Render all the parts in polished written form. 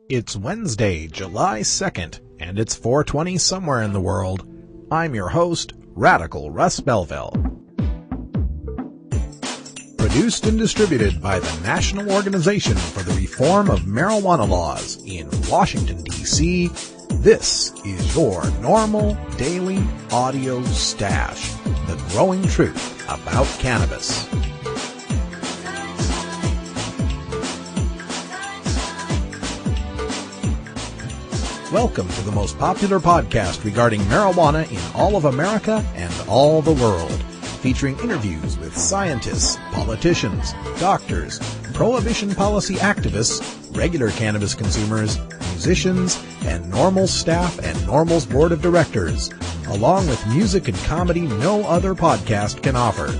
It's Wednesday, July 2nd, and it's 4:20 somewhere in the world. I'm your host, Radical Russ Belville. Produced and distributed by the National Organization for the Reform of Marijuana Laws in Washington, D.C., this is your NORML Daily Audio Stash, the growing truth about cannabis. Welcome to the most popular podcast regarding marijuana in all of America and all the world, featuring interviews with scientists, politicians, doctors, prohibition policy activists, regular cannabis consumers, musicians, and NORML staff and NORML's board of directors, along with music and comedy no other podcast can offer.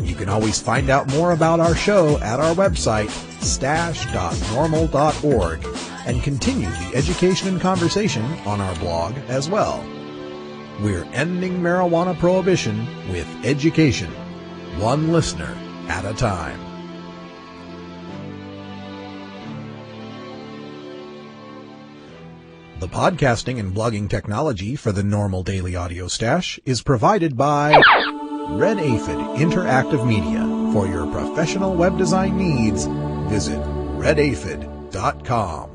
You can always find out more about our show at our website, stash.norml.org, and continue the education and conversation on our blog as well. We're ending marijuana prohibition with education, one listener at a time. The podcasting and blogging technology for the NORML Daily Audio Stash is provided by Red Aphid Interactive Media. For your professional web design needs, visit redaphid.com.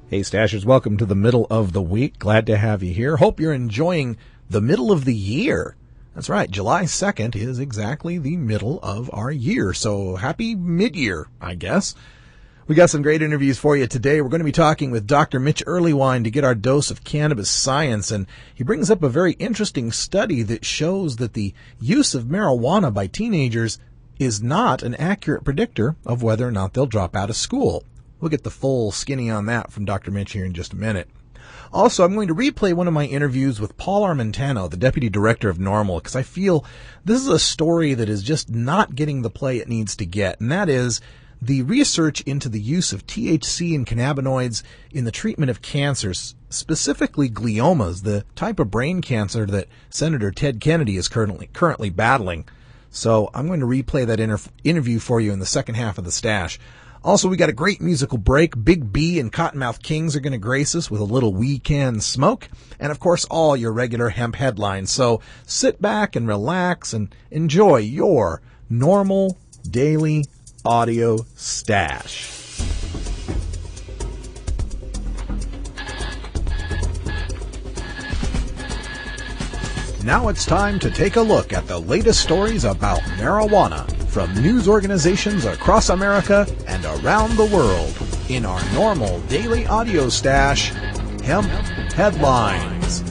Hey Stashers, welcome to the middle of the week. Glad to have you here. Hope you're enjoying the middle of the year. That's right, July 2nd is exactly the middle of our year, so happy mid-year, I guess. We got some great interviews for you today. We're going to be talking with Dr. Mitch Earlywine to get our dose of cannabis science, and he brings up a very interesting study that shows that the use of marijuana by teenagers is not an accurate predictor of whether or not they'll drop out of school. We'll get the full skinny on that from Dr. Mitch here in just a minute. Also, I'm going to replay one of my interviews with Paul Armentano, the Deputy Director of NORML, because I feel this is a story that is just not getting the play it needs to get, and that is the research into the use of THC and cannabinoids in the treatment of cancers, specifically gliomas, the type of brain cancer that Senator Ted Kennedy is currently battling. So I'm going to replay that interview for you in the second half of the stash. Also, we got a great musical break. Big B and Cottonmouth Kings are going to grace us with a little We Can Smoke. And, of course, all your regular hemp headlines. So sit back and relax and enjoy your NORML Daily Audio Stash. Now it's time to take a look at the latest stories about marijuana from news organizations across America and around the world in our NORML Daily Audio Stash, Hemp Headlines.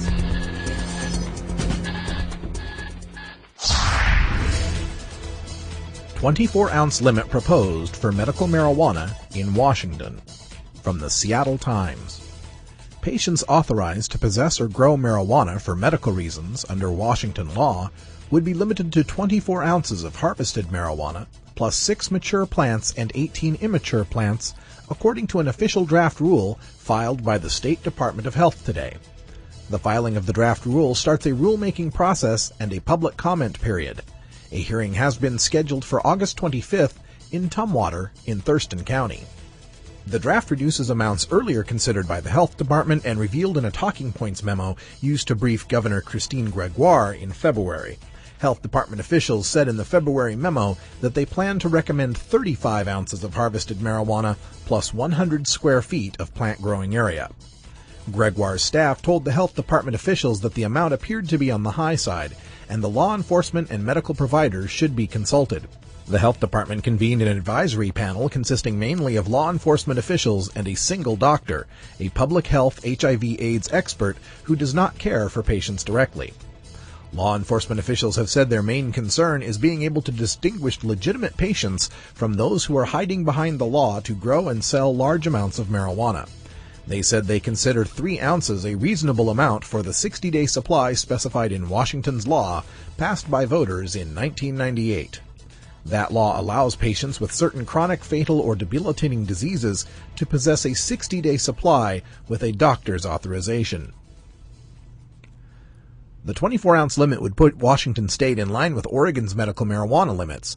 "24-ounce limit proposed for medical marijuana in Washington." From the Seattle Times. Patients authorized to possess or grow marijuana for medical reasons under Washington law would be limited to 24 ounces of harvested marijuana, plus 6 mature plants and 18 immature plants, according to an official draft rule filed by the State Department of Health today. The filing of the draft rule starts a rulemaking process and a public comment period. A hearing has been scheduled for August 25th in Tumwater in Thurston County. The draft reduces amounts earlier considered by the Health Department and revealed in a talking points memo used to brief Governor Christine Gregoire in February. Health Department officials said in the February memo that they plan to recommend 35 ounces of harvested marijuana plus 100 square feet of plant growing area. Gregoire's staff told the Health Department officials that the amount appeared to be on the high side, and the law enforcement and medical providers should be consulted. The Health Department convened an advisory panel consisting mainly of law enforcement officials and a single doctor, a public health HIV/AIDS expert who does not care for patients directly. Law enforcement officials have said their main concern is being able to distinguish legitimate patients from those who are hiding behind the law to grow and sell large amounts of marijuana. They said they consider 3 ounces a reasonable amount for the 60-day supply specified in Washington's law, passed by voters in 1998. That law allows patients with certain chronic, fatal, or debilitating diseases to possess a 60-day supply with a doctor's authorization. The 24-ounce limit would put Washington state in line with Oregon's medical marijuana limits.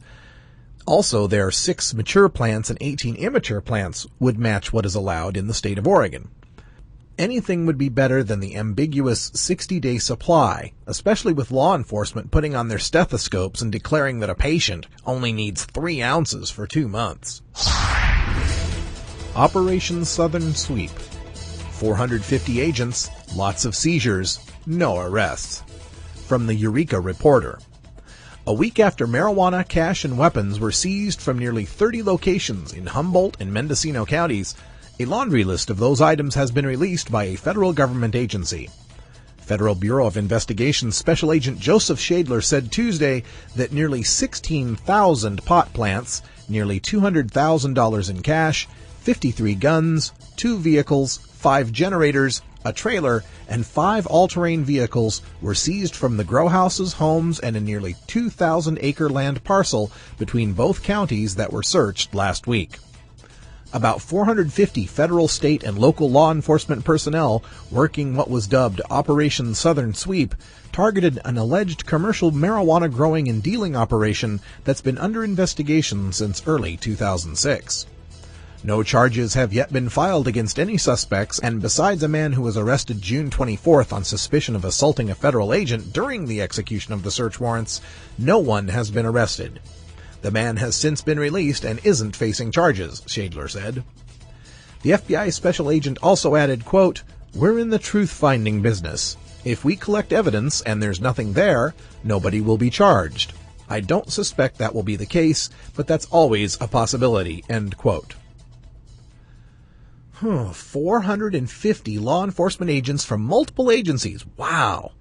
Also, their 6 mature plants and 18 immature plants would match what is allowed in the state of Oregon. Anything would be better than the ambiguous 60-day supply, especially with law enforcement putting on their stethoscopes and declaring that a patient only needs 3 ounces for 2 months. Operation Southern Sweep. 450 agents, lots of seizures, no arrests. From the Eureka Reporter. A week after marijuana, cash, and weapons were seized from nearly 30 locations in Humboldt and Mendocino counties, a laundry list of those items has been released by a federal government agency. Federal Bureau of Investigation Special Agent Joseph Shadler said Tuesday that nearly 16,000 pot plants, nearly $200,000 in cash, 53 guns, 2 vehicles, 5 generators, a trailer, and 5 all-terrain vehicles were seized from the grow houses, homes, and a nearly 2,000-acre land parcel between both counties that were searched last week. About 450 federal, state, and local law enforcement personnel working what was dubbed Operation Southern Sweep targeted an alleged commercial marijuana growing and dealing operation that's been under investigation since early 2006. No charges have yet been filed against any suspects, and besides a man who was arrested June 24th on suspicion of assaulting a federal agent during the execution of the search warrants, no one has been arrested. The man has since been released and isn't facing charges, Shadler said. The FBI special agent also added, quote, "We're in the truth-finding business. If we collect evidence and there's nothing there, nobody will be charged. I don't suspect that will be the case, but that's always a possibility," end quote. 450 law enforcement agents from multiple agencies. Wow.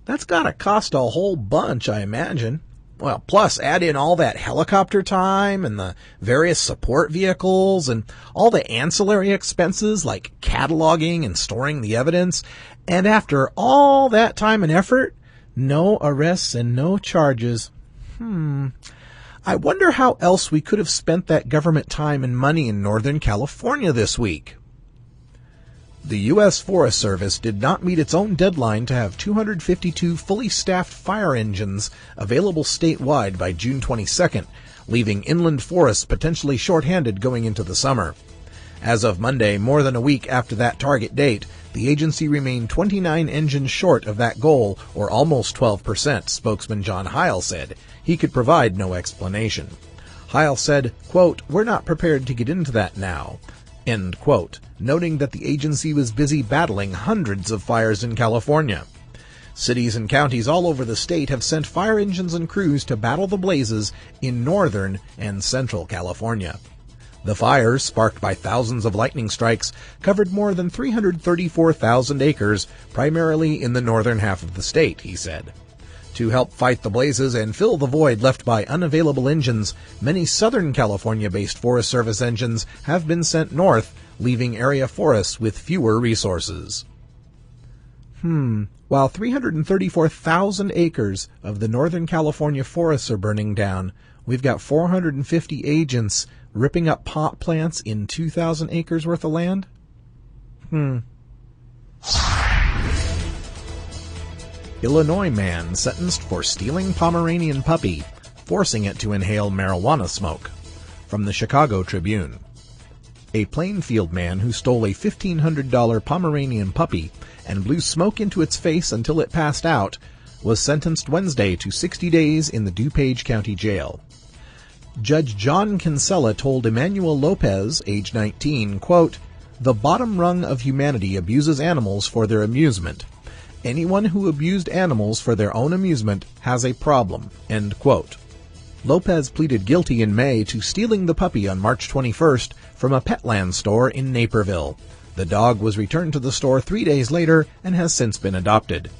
That's gotta cost a whole bunch, I imagine. Well, plus add in all that helicopter time and the various support vehicles and all the ancillary expenses like cataloging and storing the evidence. And after all that time and effort, no arrests and no charges. I wonder how else we could have spent that government time and money in Northern California this week. The U.S. Forest Service did not meet its own deadline to have 252 fully staffed fire engines available statewide by June 22nd, leaving inland forests potentially shorthanded going into the summer. As of Monday, more than a week after that target date, the agency remained 29 engines short of that goal, or almost 12%, spokesman John Heil said. He could provide no explanation. Heil said, quote, "We're not prepared to get into that now," end quote, noting that the agency was busy battling hundreds of fires in California. Cities and counties all over the state have sent fire engines and crews to battle the blazes in northern and central California. The fires, sparked by thousands of lightning strikes, covered more than 334,000 acres, primarily in the northern half of the state, he said. To help fight the blazes and fill the void left by unavailable engines, many Southern California-based Forest Service engines have been sent north, leaving area forests with fewer resources. While 334,000 acres of the Northern California forests are burning down, we've got 450 agents ripping up pot plants in 2,000 acres worth of land? Illinois man sentenced for stealing Pomeranian puppy, forcing it to inhale marijuana smoke. From the Chicago Tribune. A Plainfield man who stole a $1,500 Pomeranian puppy and blew smoke into its face until it passed out was sentenced Wednesday to 60 days in the DuPage County Jail. Judge John Kinsella told Emmanuel Lopez, age 19, quote, "The bottom rung of humanity abuses animals for their amusement. Anyone who abused animals for their own amusement has a problem," end quote. Lopez pleaded guilty in May to stealing the puppy on March 21st from a Petland store in Naperville. The dog was returned to the store 3 days later and has since been adopted.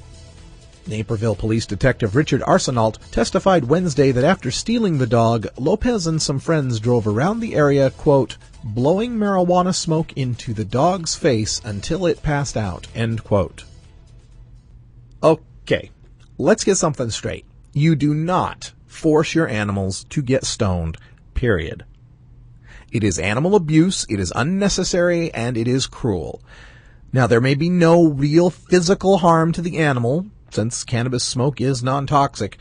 Naperville Police Detective Richard Arsenault testified Wednesday that after stealing the dog, Lopez and some friends drove around the area, quote, "blowing marijuana smoke into the dog's face until it passed out," end quote. Okay, let's get something straight. You do not force your animals to get stoned, period. It is animal abuse, it is unnecessary, and it is cruel. Now, there may be no real physical harm to the animal, since cannabis smoke is non-toxic,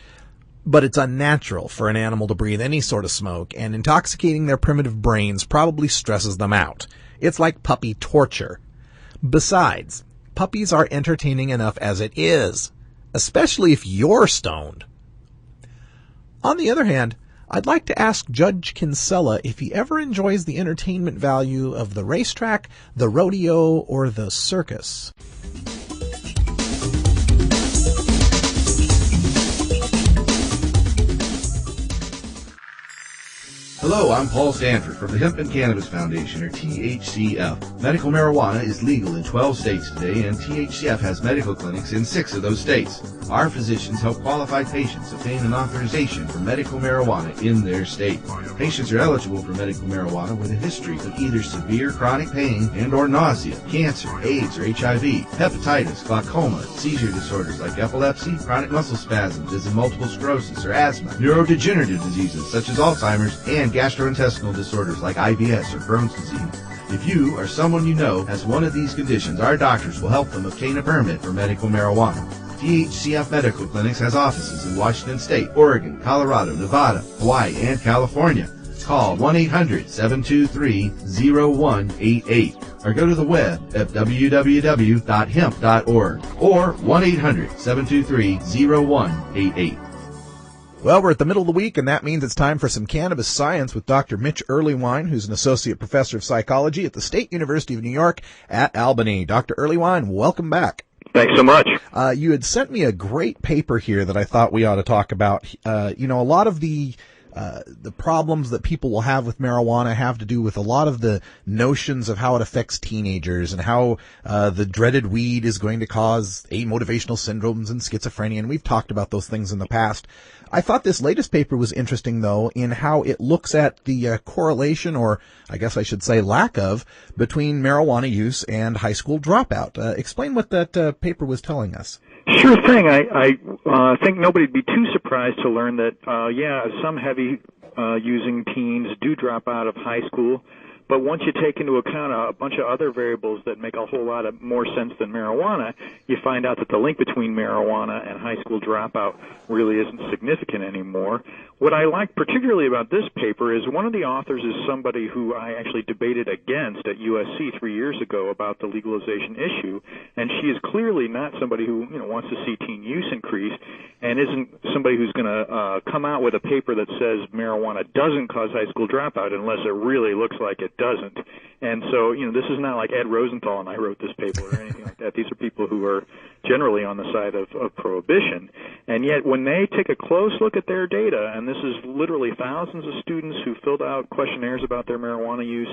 But it's unnatural for an animal to breathe any sort of smoke, and intoxicating their primitive brains probably stresses them out. It's like puppy torture. Besides, puppies are entertaining enough as it is, especially if you're stoned. On the other hand, I'd like to ask Judge Kinsella if he ever enjoys the entertainment value of the racetrack, the rodeo, or the circus. Hello, I'm Paul Stanford from the Hemp and Cannabis Foundation, or THCF. Medical marijuana is legal in 12 states today, and THCF has medical clinics in 6 of those states. Our physicians help qualified patients obtain an authorization for medical marijuana in their state. Patients are eligible for medical marijuana with a history of either severe chronic pain and or nausea, cancer, AIDS or HIV, hepatitis, glaucoma, seizure disorders like epilepsy, chronic muscle spasms as in multiple sclerosis or asthma, neurodegenerative diseases such as Alzheimer's, and gastrointestinal disorders like IBS or Crohn's disease. If you or someone you know has one of these conditions, our doctors will help them obtain a permit for medical marijuana. THCF Medical Clinics has offices in Washington State, Oregon, Colorado, Nevada, Hawaii, and California. Call 1-800-723-0188 or go to the web at www.hemp.org or 1-800-723-0188. Well, we're at the middle of the week, and that means it's time for some cannabis science with Dr. Mitch Earlywine, who's an associate professor of psychology at the State University of New York at Albany. Dr. Earlywine, welcome back. Thanks so much. You had sent me a great paper here that I thought we ought to talk about. A lot of the problems that people will have with marijuana have to do with a lot of the notions of how it affects teenagers and how the dreaded weed is going to cause amotivational syndromes and schizophrenia, and we've talked about those things in the past. I thought this latest paper was interesting, though, in how it looks at the correlation, or I guess I should say lack of, between marijuana use and high school dropout. Explain what that paper was telling us. Sure thing. I think nobody'd be too surprised to learn that, some heavy using teens do drop out of high school. But once you take into account a bunch of other variables that make a whole lot of more sense than marijuana, you find out that the link between marijuana and high school dropout really isn't significant anymore. What I like particularly about this paper is one of the authors is somebody who I actually debated against at USC 3 years ago about the legalization issue, and she is clearly not somebody who wants to see teen use increase, and isn't somebody who's going to come out with a paper that says marijuana doesn't cause high school dropout unless it really looks like it doesn't. And so, this is not like Ed Rosenthal and I wrote this paper or anything like that. These are people who are generally on the side of prohibition. And yet when they take a close look at their data, and this is literally thousands of students who filled out questionnaires about their marijuana use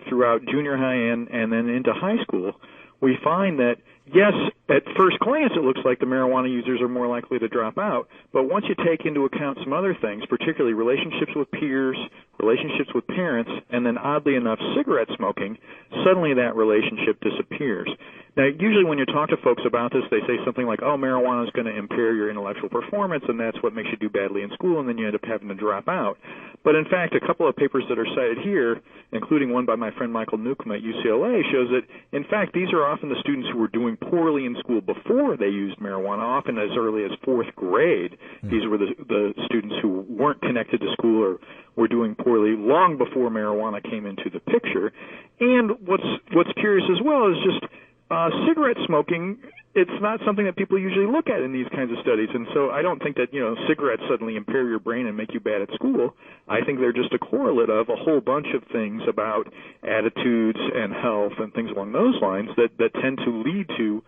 throughout junior high and then into high school, we find that, yes, at first glance it looks like the marijuana users are more likely to drop out, but once you take into account some other things, particularly relationships with peers, relationships with parents, and then oddly enough cigarette smoking, suddenly that relationship disappears. Now, usually when you talk to folks about this, they say something like, marijuana is going to impair your intellectual performance, and that's what makes you do badly in school, and then you end up having to drop out. But in fact, a couple of papers that are cited here, including one by my friend Michael Newcomb at UCLA, shows that, in fact, these are often the students who were doing poorly in school before they used marijuana, often as early as 4th grade. These were the students who weren't connected to school or were doing poorly long before marijuana came into the picture. And what's curious as well is just cigarette smoking, it's not something that people usually look at in these kinds of studies. And so I don't think that, cigarettes suddenly impair your brain and make you bad at school. I think they're just a correlate of a whole bunch of things about attitudes and health and things along those lines that tend to lead to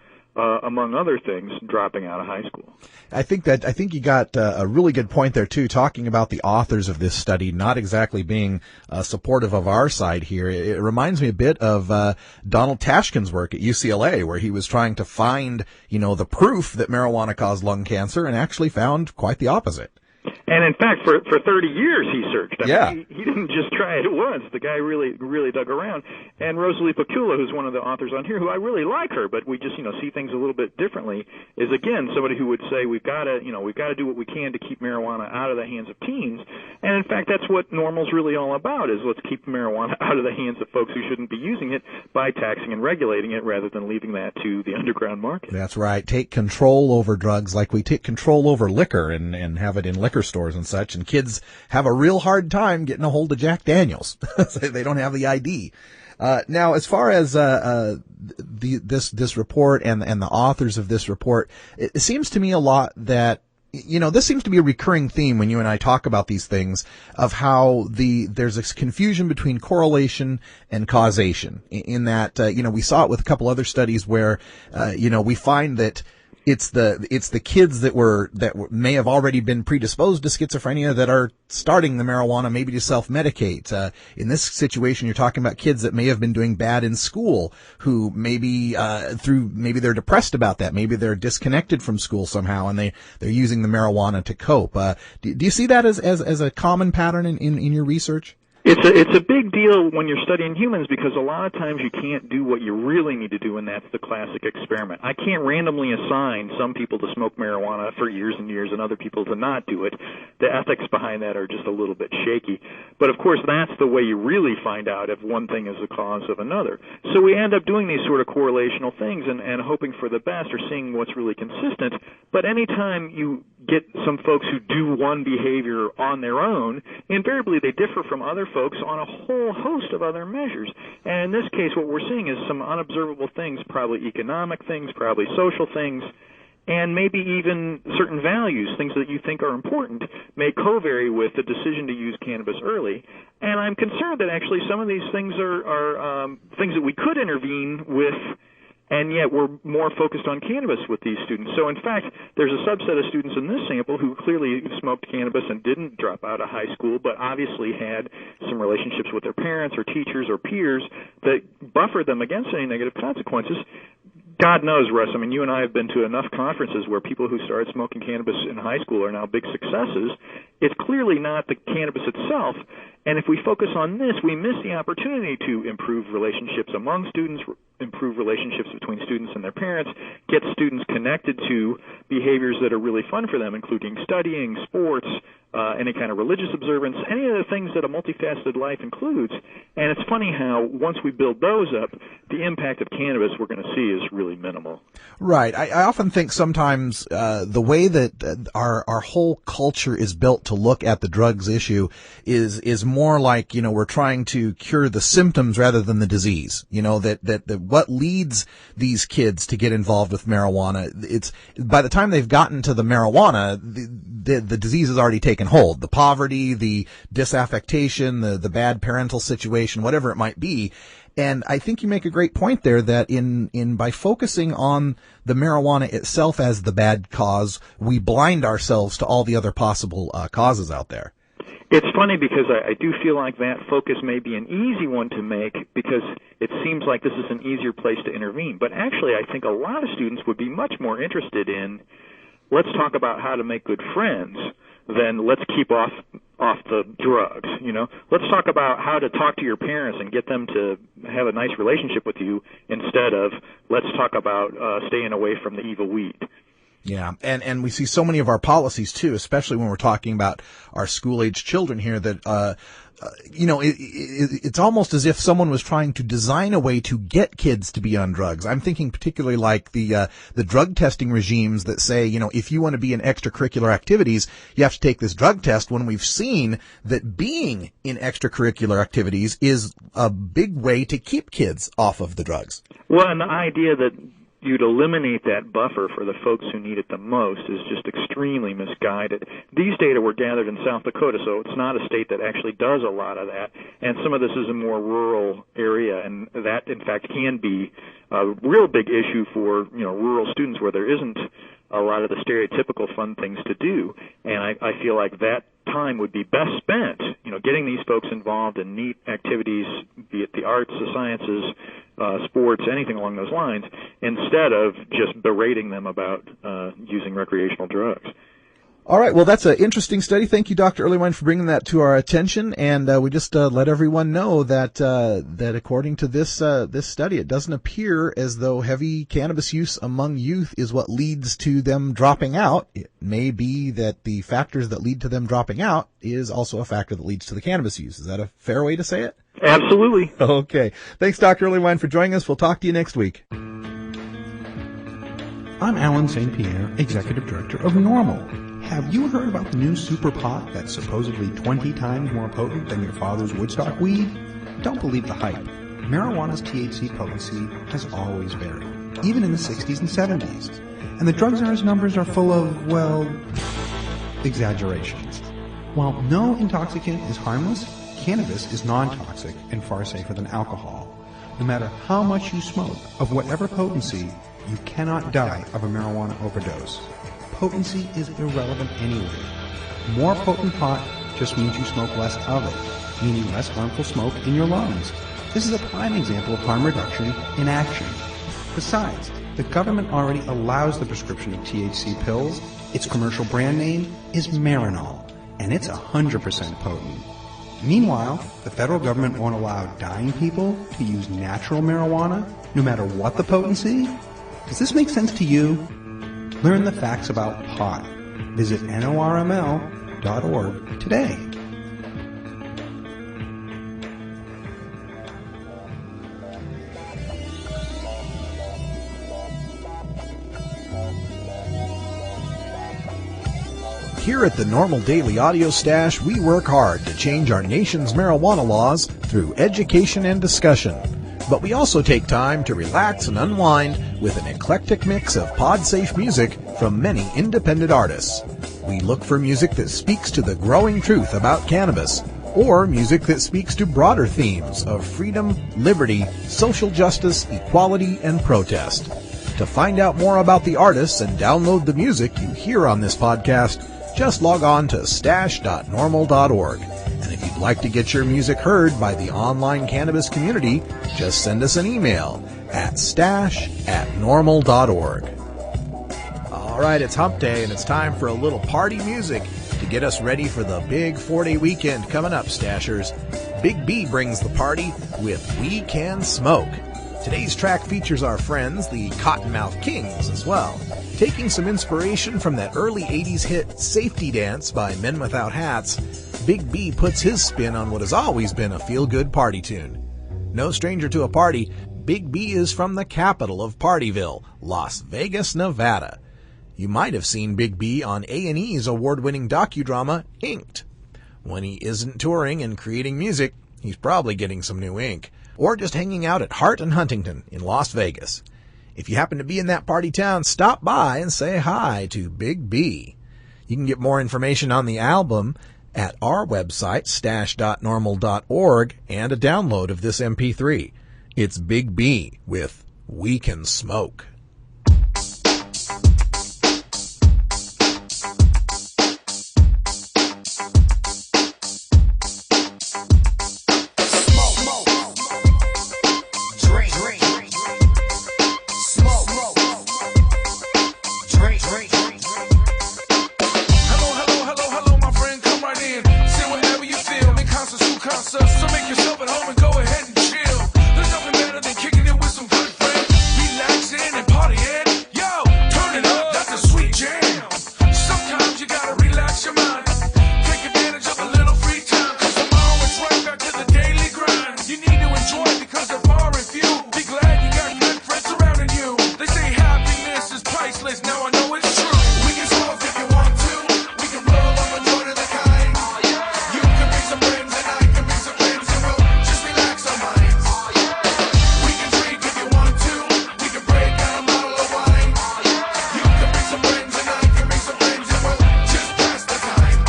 among other things, dropping out of high school. I think you got a really good point there too, talking about the authors of this study not exactly being supportive of our side here. It reminds me a bit of Donald Tashkin's work at UCLA, where he was trying to find, the proof that marijuana caused lung cancer and actually found quite the opposite. And in fact, for 30 years he searched. Yeah. He didn't just try it once. The guy really dug around. And Rosalie Pakula, who's one of the authors on here, who I really like her, but we just see things a little bit differently, is again somebody who would say we've got to do what we can to keep marijuana out of the hands of teens. And in fact, that's what NORML's really all about: is let's keep marijuana out of the hands of folks who shouldn't be using it by taxing and regulating it rather than leaving that to the underground market. That's right. Take control over drugs like we take control over liquor and have it in liquor stores and such. And kids have a real hard time getting a hold of Jack Daniels. They don't have the ID. Now, as far as this report and the authors of this report, it seems to me a lot that this seems to be a recurring theme when you and I talk about these things, of how there's this confusion between correlation and causation, in that, we saw it with a couple other studies where, we find that it's the kids that may have already been predisposed to schizophrenia that are starting the marijuana, maybe to self-medicate. In this situation, you're talking about kids that may have been doing bad in school, who maybe maybe they're depressed about that, maybe they're disconnected from school somehow, and they're using the marijuana to cope. Do you see that as a common pattern in your research? It's a big deal when you're studying humans, because a lot of times you can't do what you really need to do, and that's the classic experiment. I can't randomly assign some people to smoke marijuana for years and years and other people to not do it. The ethics behind that are just a little bit shaky. But of course, that's the way you really find out if one thing is the cause of another. So we end up doing these sort of correlational things and hoping for the best, or seeing what's really consistent. But anytime you get some folks who do one behavior on their own, invariably they differ from other folks on a whole host of other measures. And in this case, what we're seeing is some unobservable things, probably economic things, probably social things, and maybe even certain values, things that you think are important, may co-vary with the decision to use cannabis early. And I'm concerned that actually some of these things are things that we could intervene with, and yet we're more focused on cannabis with these students. So in fact, there's a subset of students in this sample who clearly smoked cannabis and didn't drop out of high school, but obviously had some relationships with their parents or teachers or peers that buffered them against any negative consequences. God knows, Russ, I mean, you and I have been to enough conferences where people who started smoking cannabis in high school are now big successes. It's clearly not the cannabis itself, and if we focus on this, we miss the opportunity to improve relationships among students, improve relationships between students and their parents, get students connected to behaviors that are really fun for them, including studying, sports, any kind of religious observance, any of the things that a multifaceted life includes. And it's funny how once we build those up, the impact of cannabis we're going to see is really minimal. Right. I often think sometimes the way that our whole culture is built to look at the drugs issue is more like, we're trying to cure the symptoms rather than the disease. That what leads these kids to get involved with marijuana, it's by the time they've gotten to the marijuana, the disease has already taken hold. The poverty, the disaffection, the bad parental situation, whatever it might be. And I think you make a great point there that by focusing on the marijuana itself as the bad cause, we blind ourselves to all the other possible causes out there. It's funny because I do feel like that focus may be an easy one to make because it seems like this is an easier place to intervene. But actually, I think a lot of students would be much more interested in, let's talk about how to make good friends, than let's keep off the drugs. Let's talk about how to talk to your parents and get them to have a nice relationship with you, instead of let's talk about staying away from the evil weed. Yeah, and we see so many of our policies too, especially when we're talking about our school-age children here, that it's almost as if someone was trying to design a way to get kids to be on drugs. I'm thinking particularly like the drug testing regimes that say, if you want to be in extracurricular activities, you have to take this drug test, when we've seen that being in extracurricular activities is a big way to keep kids off of the drugs. Well, and the idea that you'd eliminate that buffer for the folks who need it the most is just extremely misguided. These data were gathered in South Dakota, so it's not a state that actually does a lot of that, and some of this is a more rural area, and that, in fact, can be a real big issue for rural students where there isn't a lot of the stereotypical fun things to do, and I feel like that time would be best spent, getting these folks involved in neat activities, be it the arts, the sciences, sports, anything along those lines, instead of just berating them about using recreational drugs. All right. Well, that's an interesting study. Thank you, Dr. Earlywine, for bringing that to our attention. And we just let everyone know that according to this study, it doesn't appear as though heavy cannabis use among youth is what leads to them dropping out. It may be that the factors that lead to them dropping out is also a factor that leads to the cannabis use. Is that a fair way to say it? Absolutely. Okay. Thanks, Dr. Earlywine, for joining us. We'll talk to you next week. I'm Alan St. Pierre, Executive Director of NORML. Have you heard about the new super pot that's supposedly 20 times more potent than your father's Woodstock weed? Don't believe the hype. Marijuana's THC potency has always varied, even in the 60s and 70s. And the drug czar's numbers are full of, well, exaggerations. While no intoxicant is harmless, cannabis is non-toxic and far safer than alcohol. No matter how much you smoke, of whatever potency, you cannot die of a marijuana overdose. Potency is irrelevant anyway. More potent pot just means you smoke less of it, meaning less harmful smoke in your lungs. This is a prime example of harm reduction in action. Besides, the government already allows the prescription of THC pills. Its commercial brand name is Marinol, and it's 100% potent. Meanwhile, the federal government won't allow dying people to use natural marijuana, no matter what the potency. Does this make sense to you? Learn the facts about pot. Visit NORML.org today. Here at the NORML Daily Audio Stash, we work hard to change our nation's marijuana laws through education and discussion. But we also take time to relax and unwind with an eclectic mix of pod-safe music from many independent artists. We look for music that speaks to the growing truth about cannabis, or music that speaks to broader themes of freedom, liberty, social justice, equality, and protest. To find out more about the artists and download the music you hear on this podcast, just log on to stash.normal.org. And if you'd like to get your music heard by the online cannabis community, just send us an email at stash@normal.org. All right, it's hump day, and it's time for a little party music to get us ready for the big 4-day weekend coming up, Stashers. Big B brings the party with We Can Smoke. Today's track features our friends, the Cottonmouth Kings, as well. Taking some inspiration from that early 80s hit Safety Dance by Men Without Hats, Big B puts his spin on what has always been a feel-good party tune. No stranger to a party, Big B is from the capital of Partyville, Las Vegas, Nevada. You might have seen Big B on A&E's award-winning docudrama, Inked. When he isn't touring and creating music, he's probably getting some new ink, or just hanging out at Hart and Huntington in Las Vegas. If you happen to be in that party town, stop by and say hi to Big B. You can get more information on the album at our website, stash.normal.org, and a download of this MP3. It's Big B with We Can Smoke. So make yourself at home and go ahead and chill. There's nothing better than kicking it with some good friends, relaxing and partying. Yo, turn it up, that's a sweet jam. Sometimes you gotta relax your mind, take advantage of a little free time, cause tomorrow it's right back to the daily grind. You need to enjoy it because they're far and few. Be glad you got good friends surrounding you. They say happiness is priceless, now I know it's true. We can smoke if you want to, we can roll up a joint of the kind. You can bring some friends and I can bring some friends and we'll just relax our minds. We can drink if you want to, we can break out a bottle of wine. You can bring some friends and I can bring some friends and we'll just pass the time.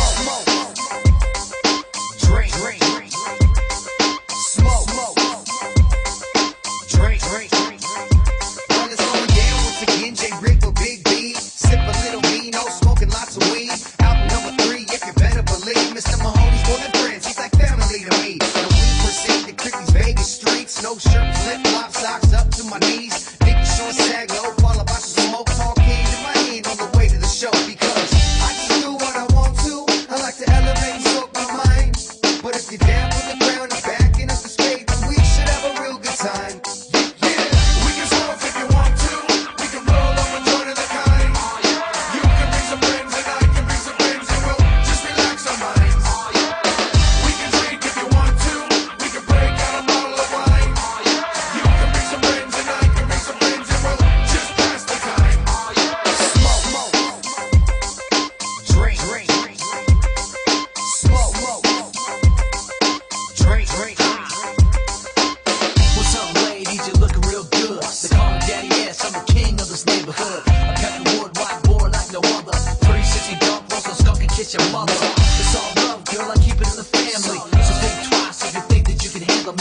Smoke, drink, smoke, drink. Well, it's going down once again, J. Rick or Big B. Sip a little vino, smoking lots of weed. Album number 3, if you better believe. Mr. Mahoney's more than friends, he's like family to me. And we proceed to creep these Vegas streets. No shirt, flip-flop, socks up to my knees. Nicky short, sag low, followed by some smoke. Talk hand in my hand on the way to the show because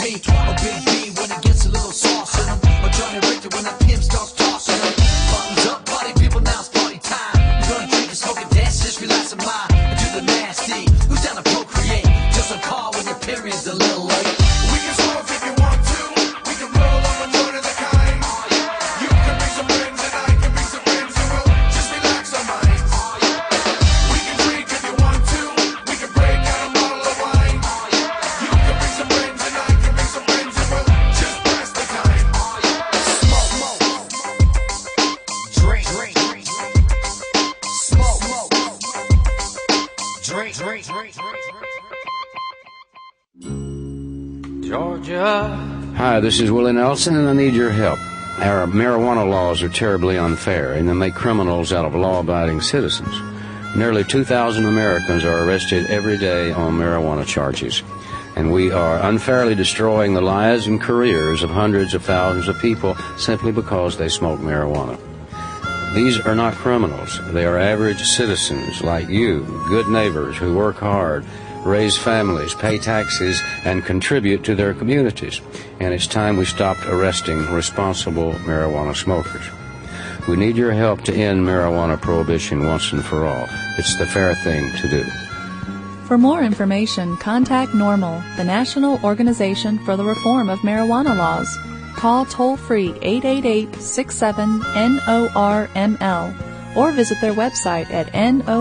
me. A Big B when it gets a little sauce in them. Or Johnny Richter when that pimp starts tossing them. Buttons up, party people, now it's party time. You're gonna drink and smoke and dance, just relax and mind. And do the nasty, who's down to procreate? Just a call when your period's a little late. We can smoke if you want to. We can roll up a joint of the kind. You can bring some friends and I can bring some friends and we'll just relax our minds. We can drink if you want to. We can break out a bottle of wine. You can bring some friends and I can bring some friends and we'll just pass the time. Smoke, drink, smoke, drink. Georgia. Hi, this is Willie Nelson, and I need your help. Our marijuana laws are terribly unfair, and they make criminals out of law-abiding citizens. Nearly 2,000 Americans are arrested every day on marijuana charges, and we are unfairly destroying the lives and careers of hundreds of thousands of people simply because they smoke marijuana. These are not criminals. They are average citizens like you, good neighbors who work hard, raise families, pay taxes, and contribute to their communities. And it's time we stopped arresting responsible marijuana smokers. We need your help to end marijuana prohibition once and for all. It's the fair thing to do. For more information, contact NORML, the National Organization for the Reform of Marijuana Laws. Call toll-free 888-67-NORML or visit their website at norml.org.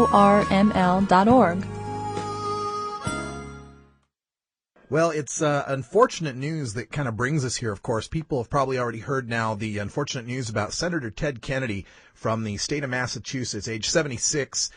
Well, it's unfortunate news that kind of brings us here, of course. People have probably already heard now the unfortunate news about Senator Ted Kennedy from the state of Massachusetts, age 76,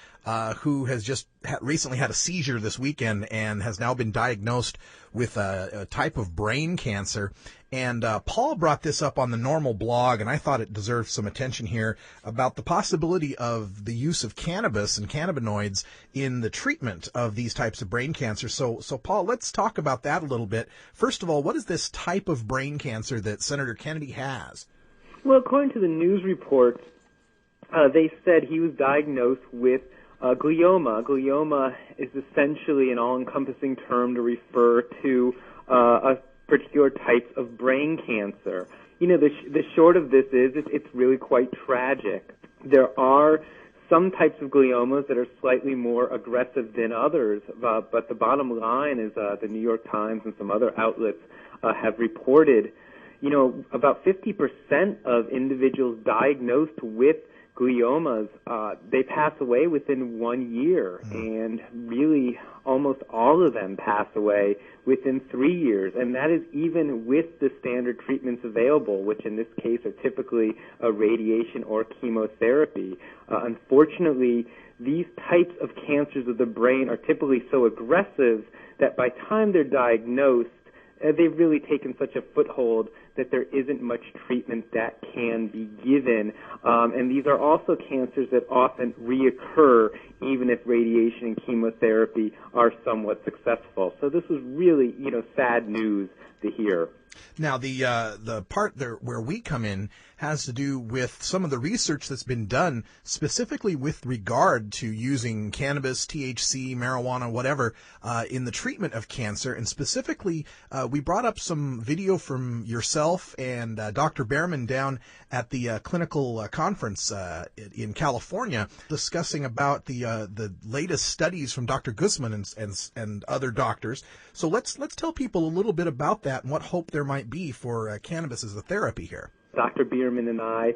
who has just recently had a seizure this weekend and has now been diagnosed with a type of brain cancer. And Paul brought this up on the NORML blog, and I thought it deserved some attention here about the possibility of the use of cannabis and cannabinoids in the treatment of these types of brain cancer. So Paul, let's talk about that a little bit. First of all, what is this type of brain cancer that Senator Kennedy has? Well, according to the news reports, they said he was diagnosed with glioma. Glioma is essentially an all-encompassing term to refer to a particular types of brain cancer. You know, the short of this is it's really quite tragic. There are some types of gliomas that are slightly more aggressive than others, but the bottom line is the New York Times and some other outlets have reported, you know, about 50% of individuals diagnosed with gliomas, they pass away within 1 year, and really almost all of them pass away within 3 years, and that is even with the standard treatments available, which in this case are typically radiation or chemotherapy. Unfortunately, these types of cancers of the brain are typically so aggressive that by the time they're diagnosed, they've really taken such a foothold that there isn't much treatment that can be given. And these are also cancers that often reoccur even if radiation and chemotherapy are somewhat successful. So this was really, you know, sad news to hear. Now, the part there where we come in has to do with some of the research that's been done specifically with regard to using cannabis, THC, marijuana, whatever, in the treatment of cancer. And specifically, we brought up some video from yourself and Dr. Behrman down at the clinical conference in California, discussing about the latest studies from Dr. Guzman and other doctors. So let's tell people a little bit about that and what hope there might be for cannabis as a therapy here. Dr. Bierman and I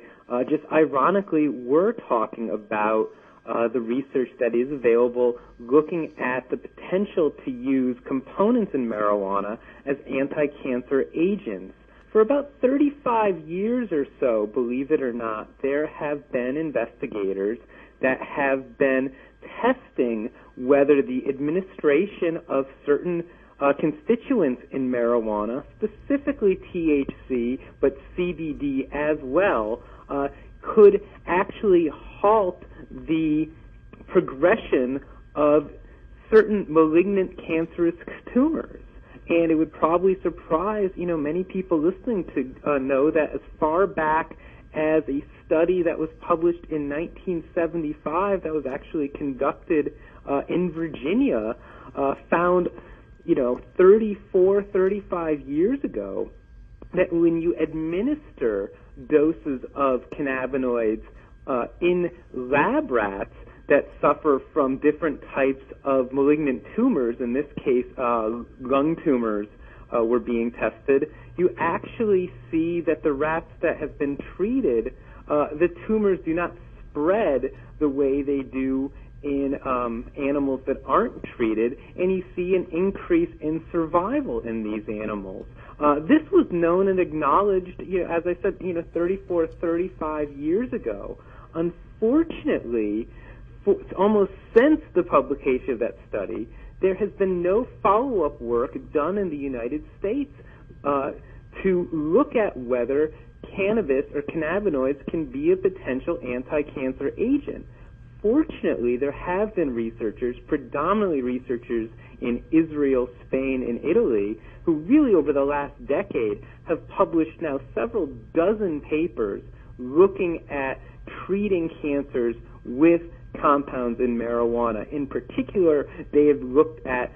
just ironically were talking about the research that is available looking at the potential to use components in marijuana as anti-cancer agents. For about 35 years or so, believe it or not, there have been investigators that have been testing whether the administration of certain constituents in marijuana, specifically THC, but CBD as well, could actually halt the progression of certain malignant cancerous tumors. And it would probably surprise, you know, many people listening to know that as far back as a study that was published in 1975 that was actually conducted in Virginia found 34, 35 years ago, that when you administer doses of cannabinoids in lab rats that suffer from different types of malignant tumors, in this case lung tumors were being tested, you actually see that the rats that have been treated, the tumors do not spread the way they do in animals that aren't treated, and you see an increase in survival in these animals. This was known and acknowledged, as I said, 34, 35 years ago. Unfortunately, almost since the publication of that study, there has been no follow-up work done in the United States to look at whether cannabis or cannabinoids can be a potential anti-cancer agent. Fortunately, there have been researchers, predominantly researchers in Israel, Spain, and Italy, who really over the last decade have published now several dozen papers looking at treating cancers with compounds in marijuana. In particular, they have looked at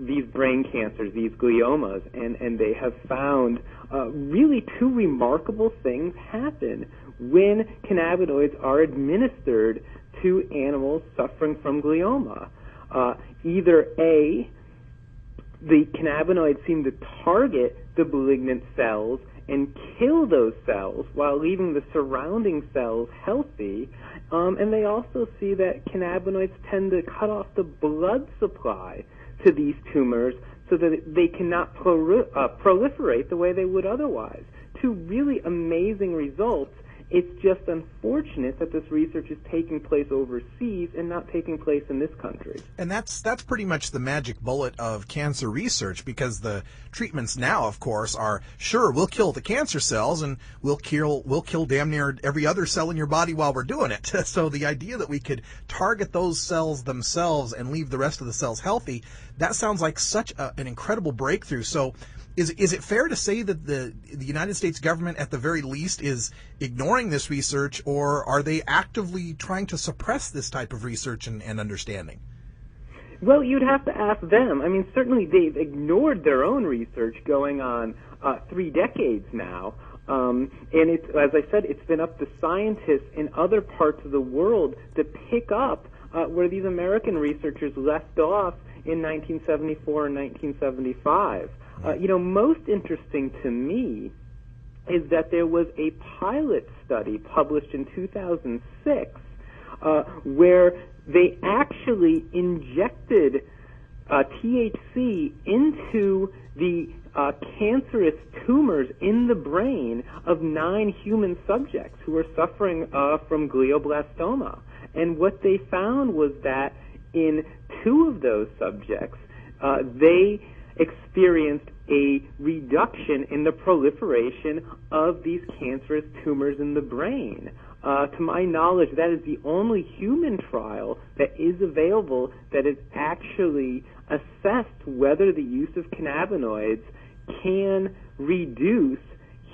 these brain cancers, these gliomas, and they have found really two remarkable things happen when cannabinoids are administered to animals suffering from glioma. Either A, the cannabinoids seem to target the malignant cells and kill those cells while leaving the surrounding cells healthy, and they also see that cannabinoids tend to cut off the blood supply to these tumors so that they cannot proliferate the way they would otherwise. Two really amazing results. It's just unfortunate that this research is taking place overseas and not taking place in this country. And that's pretty much the magic bullet of cancer research, because the treatments now, of course, are, sure, we'll kill the cancer cells and we'll kill damn near every other cell in your body while we're doing it. So the idea that we could target those cells themselves and leave the rest of the cells healthy, that sounds like such an incredible breakthrough. So is it fair to say that the United States government, at the very least, is ignoring this research, or are they actively trying to suppress this type of research and understanding? Well, you'd have to ask them. I mean, certainly they've ignored their own research going on 3 decades now. And it's, as I said, it's been up to scientists in other parts of the world to pick up where these American researchers left off in 1974 and 1975. Most interesting to me is that there was a pilot study published in 2006 where they actually injected THC into the cancerous tumors in the brain of 9 human subjects who were suffering from glioblastoma. And what they found was that in 2 of those subjects, they experienced a reduction in the proliferation of these cancerous tumors in the brain. To my knowledge, that is the only human trial that is available that has actually assessed whether the use of cannabinoids can reduce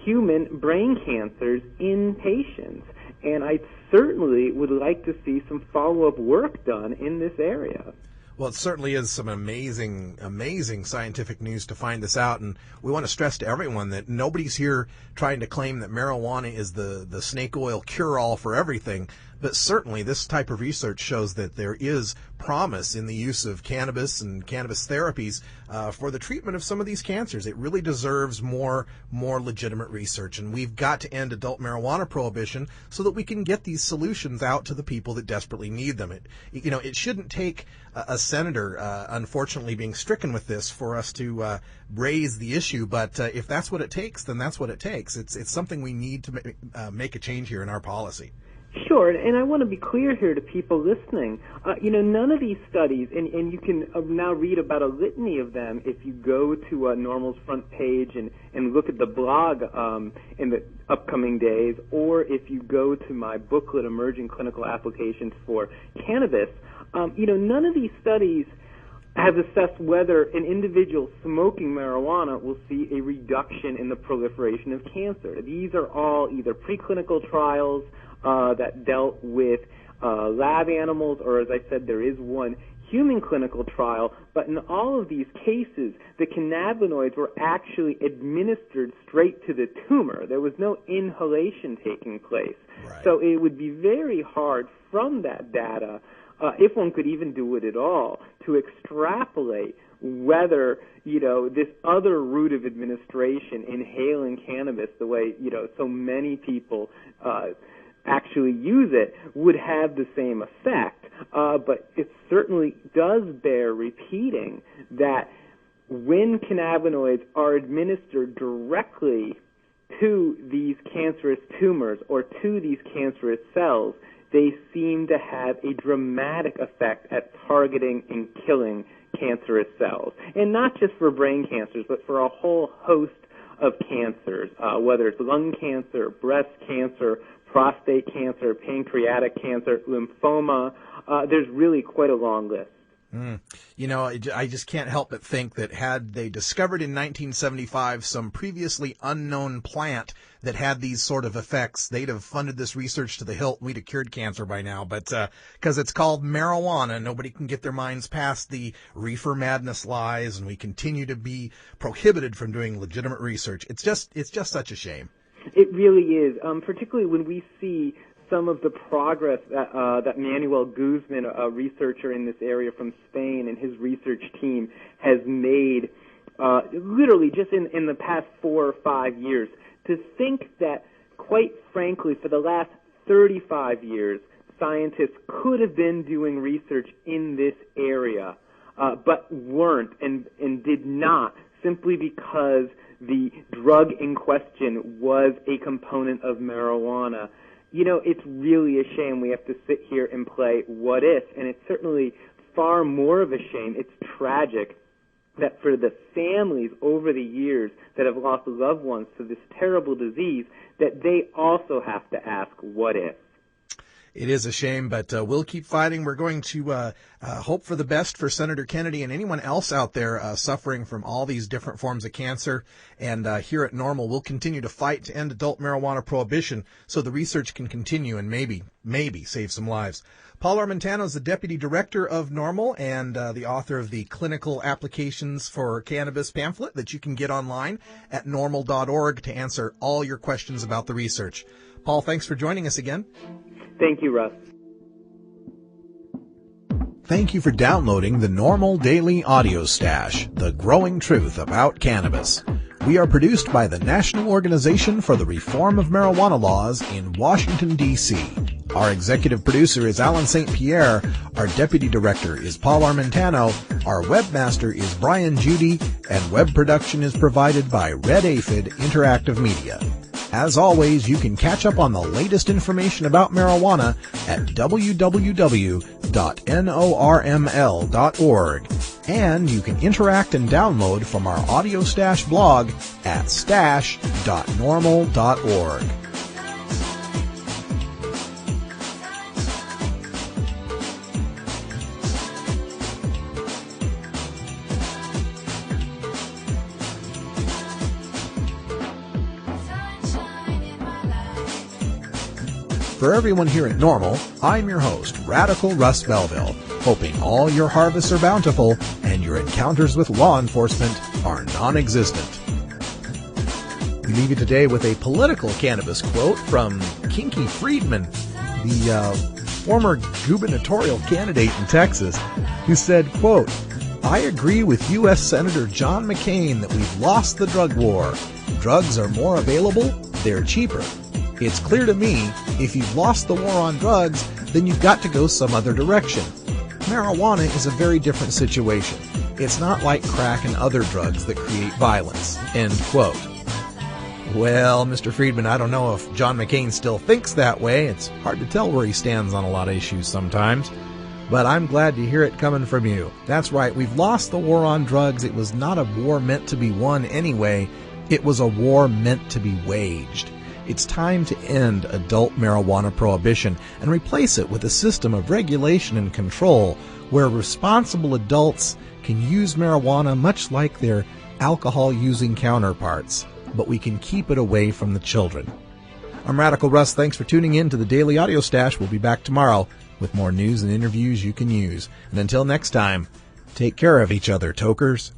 human brain cancers in patients. And I certainly would like to see some follow-up work done in this area. Well, it certainly is some amazing, amazing scientific news to find this out, and we want to stress to everyone that nobody's here trying to claim that marijuana is the snake oil cure-all for everything, but certainly this type of research shows that there is promise in the use of cannabis and cannabis therapies for the treatment of some of these cancers. It really deserves more legitimate research, and we've got to end adult marijuana prohibition so that we can get these solutions out to the people that desperately need them. It shouldn't take a senator, unfortunately, being stricken with this for us to raise the issue, but if that's what it takes, then that's what it takes. It's something we need to make a change here in our policy. Sure, and I want to be clear here to people listening. None of these studies, and you can now read about a litany of them if you go to NORML's front page and look at the blog in the upcoming days, or if you go to my booklet, Emerging Clinical Applications for Cannabis. None of these studies have assessed whether an individual smoking marijuana will see a reduction in the proliferation of cancer. These are all either preclinical trials that dealt with lab animals, or as I said, there is one human clinical trial, but in all of these cases, the cannabinoids were actually administered straight to the tumor. There was no inhalation taking place. Right. So it would be very hard from that data, if one could even do it at all, to extrapolate whether, this other route of administration, inhaling cannabis the way, so many people actually use it, would have the same effect. But it certainly does bear repeating that when cannabinoids are administered directly to these cancerous tumors or to these cancerous cells, they seem to have a dramatic effect at targeting and killing cancerous cells. And not just for brain cancers, but for a whole host of cancers, whether it's lung cancer, breast cancer, prostate cancer, pancreatic cancer, lymphoma. There's really quite a long list. I just can't help but think that had they discovered in 1975 some previously unknown plant that had these sort of effects, they'd have funded this research to the hilt and we'd have cured cancer by now. But because it's called marijuana, nobody can get their minds past the reefer madness lies, and we continue to be prohibited from doing legitimate research. It's just such a shame. It really is, particularly when we see some of the progress that Manuel Guzman, a researcher in this area from Spain, and his research team has made literally just in the past 4 or 5 years. To think that, quite frankly, for the last 35 years, scientists could have been doing research in this area, but weren't and did not, simply because the drug in question was a component of marijuana. It's really a shame we have to sit here and play what if, and it's certainly far more of a shame. It's tragic that for the families over the years that have lost loved ones to this terrible disease, that they also have to ask what if. It is a shame, but we'll keep fighting. We're going to hope for the best for Senator Kennedy and anyone else out there suffering from all these different forms of cancer. And here at NORML, we'll continue to fight to end adult marijuana prohibition so the research can continue and maybe save some lives. Paul Armentano is the Deputy Director of NORML and the author of the Clinical Applications for Cannabis pamphlet that you can get online at norml.org to answer all your questions about the research. Paul, thanks for joining us again. Thank you, Russ. Thank you for downloading the NORML Daily Audio Stash, the growing truth about cannabis. We are produced by the National Organization for the Reform of Marijuana Laws in Washington, D.C. Our executive producer is Alan St. Pierre. Our deputy director is Paul Armentano. Our webmaster is Brian Judy. And web production is provided by Red Aphid Interactive Media. As always, you can catch up on the latest information about marijuana at www.norml.org. And you can interact and download from our Audio Stash blog at stash.norml.org. For everyone here at NORML, I'm your host, Radical Russ Belville, hoping all your harvests are bountiful and your encounters with law enforcement are non-existent. We leave you today with a political cannabis quote from Kinky Friedman, the former gubernatorial candidate in Texas, who said, quote, "I agree with U.S. Senator John McCain that we've lost the drug war. Drugs are more available, they're cheaper. It's clear to me, if you've lost the war on drugs, then you've got to go some other direction. Marijuana is a very different situation. It's not like crack and other drugs that create violence." End quote. Well, Mr. Friedman, I don't know if John McCain still thinks that way. It's hard to tell where he stands on a lot of issues sometimes. But I'm glad to hear it coming from you. That's right, we've lost the war on drugs. It was not a war meant to be won anyway. It was a war meant to be waged. It's time to end adult marijuana prohibition and replace it with a system of regulation and control where responsible adults can use marijuana much like their alcohol-using counterparts, but we can keep it away from the children. I'm Radical Russ. Thanks for tuning in to the Daily Audio Stash. We'll be back tomorrow with more news and interviews you can use. And until next time, take care of each other, tokers.